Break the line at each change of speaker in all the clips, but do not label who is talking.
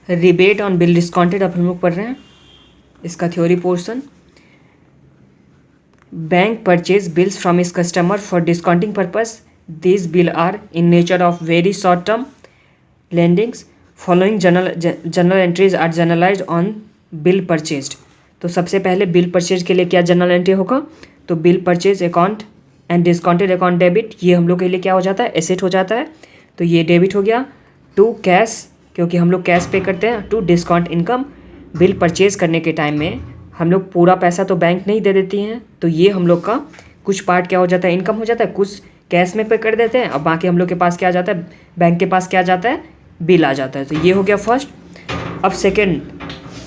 Rebate on bill discounted अब हम लोग पढ़ रहे हैं इसका theory portion. Bank purchase bills from इस customer for discounting purpose. This bill are in nature of very short term lendings. Following journal entries are generalized on bill purchased. तो सबसे पहले बिल परचेज के लिए क्या जर्नल एंट्री होगा, तो bill purchase account and discounted account debit, ये हम लोग के लिए क्या हो जाता है, एसेट हो जाता है। तो ये डेबिट हो गया। टू कैश, क्योंकि हम लोग कैश पे करते हैं। To discount income, bill purchase करने के टाइम में हम लोग पूरा पैसा तो बैंक नहीं दे देती हैं, तो ये हम लोग का कुछ पार्ट क्या हो जाता है, इनकम हो जाता है, कुछ कैश में पे कर देते हैं और बाकी हम लोग के पास क्या आ जाता है, बैंक के पास क्या आ जाता है, बिल आ जाता है। तो ये हो गया फर्स्ट। अब सेकेंड,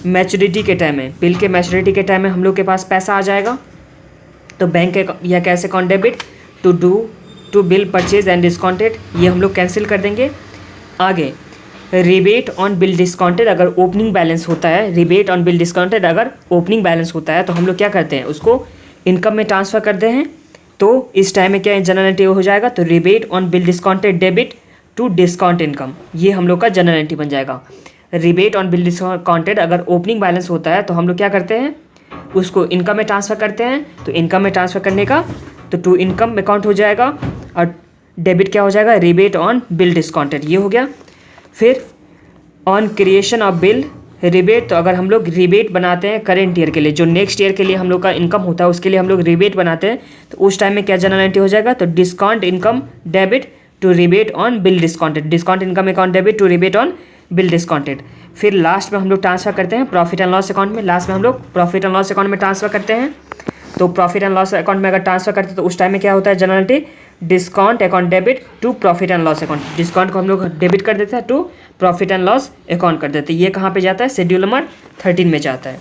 मैच्योरिटी के टाइम में, बिल के मैच्योरिटी के टाइम में हम लोग के पास पैसा आ जाएगा, तो बैंक या cash account debit to bill purchase and discounted, ये हम लोग कैंसिल कर देंगे। आगे रिबेट ऑन बिल डिस्काउंटेड, अगर ओपनिंग बैलेंस होता है, रिबेट ऑन बिल डिस्काउंटेड अगर ओपनिंग बैलेंस होता है तो हम लोग क्या करते हैं, उसको इनकम में ट्रांसफ़र करते हैं। तो इस टाइम में क्या जनरल एंट्री हो जाएगा, तो rebate on bill discounted debit to discount income, ये हम लोग का जनरल एंट्री बन जाएगा। रिबेट ऑन बिल डिस्काउंटेड अगर ओपनिंग बैलेंस होता है तो हम लोग क्या करते हैं, उसको इनकम में ट्रांसफ़र करते हैं। तो इनकम में ट्रांसफ़र करने का तो टू इनकम अकाउंट हो जाएगा और डेबिट क्या हो जाएगा, रिबेट ऑन बिल डिस्काउंटेड, ये हो गया। फिर on creation of bill rebate, तो अगर हम लोग रिबेट बनाते हैं करेंट ईयर के लिए, जो नेक्स्ट ईयर के लिए हम लोग का इनकम होता है उसके लिए हम लोग रिबेट बनाते हैं, तो उस टाइम में क्या जनरल एंट्री हो जाएगा, तो discount income debit to rebate on bill discounted, discount income account debit to rebate on bill discounted. फिर लास्ट में हम लोग ट्रांसफ़र करते हैं प्रॉफिट एंड लॉस अकाउंट में, लास्ट में हम लोग प्रॉफिट एंड लॉस अकाउंट में ट्रांसफ़र करते हैं। तो प्रॉफिट एंड लॉस अकाउंट में अगर ट्रांसफ़र करते हैं तो उस टाइम में क्या होता है, general entry discount account debit to profit and loss account, discount को हम लोग डेबिट कर देते हैं to profit and loss account कर देते हैं। ये कहाँ पे जाता है, शेड्यूल नंबर 13 में जाता है।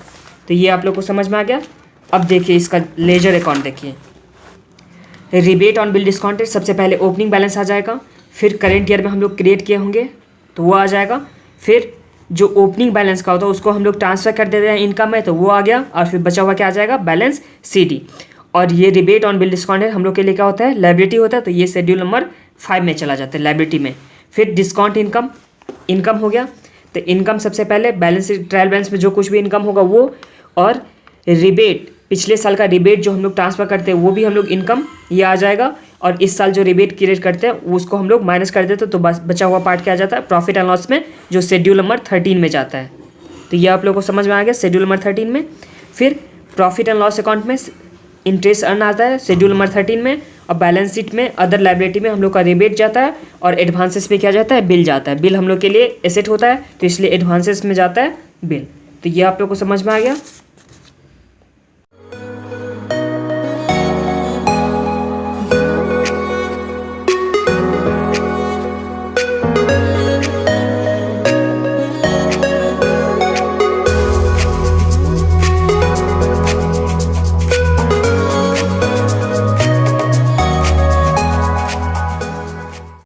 तो ये आप लोग को समझ में आ गया। अब देखिए इसका लेजर अकाउंट देखिए, रिबेट ऑन बिल डिस्काउंटेड, सबसे पहले ओपनिंग बैलेंस आ जाएगा, फिर करेंट ईयर में हम लोग क्रिएट किए होंगे तो वो आ जाएगा, फिर जो ओपनिंग बैलेंस का होता है उसको हम लोग ट्रांसफ़र कर देते हैं इनकम में, तो वो आ गया, और फिर बचा हुआ क्या आ जाएगा, बैलेंस CD। और ये रिबेट ऑन बिल डिस्काउंटेड हम लोग के लिए क्या होता है, लायबिलिटी होता है, तो ये शेड्यूल नंबर 5 में चला जाता है, लायबिलिटी में। फिर डिस्काउंट इनकम हो गया, तो इनकम सबसे पहले बैलेंस ट्रायल बैलेंस में जो कुछ भी इनकम होगा वो, और रिबेट पिछले साल का रिबेट जो हम लोग ट्रांसफ़र करते हैं वो भी हम लोग इनकम ये आ जाएगा, और इस साल जो रिबेट क्रिएट करते हैं उसको हम लोग माइनस कर देते हैं, तो बचा हुआ पार्ट क्या आ जाता है, प्रॉफिट एंड लॉस में, जो शेड्यूल नंबर 13 में जाता है। तो ये आप लोग को समझ में आ गया शेड्यूल नंबर 13 में। फिर प्रॉफिट एंड लॉस अकाउंट में इंटरेस्ट अर्न आता है शेड्यूल नंबर 13 में, और बैलेंस शीट में अदर लायबिलिटी में हम लोग का रिबेट जाता है, और एडवांसेस पे क्या जाता है, बिल जाता है। बिल हम लोग के लिए एसेट होता है तो इसलिए एडवांसेस में जाता है बिल। तो ये आप लोग को समझ में आ गया।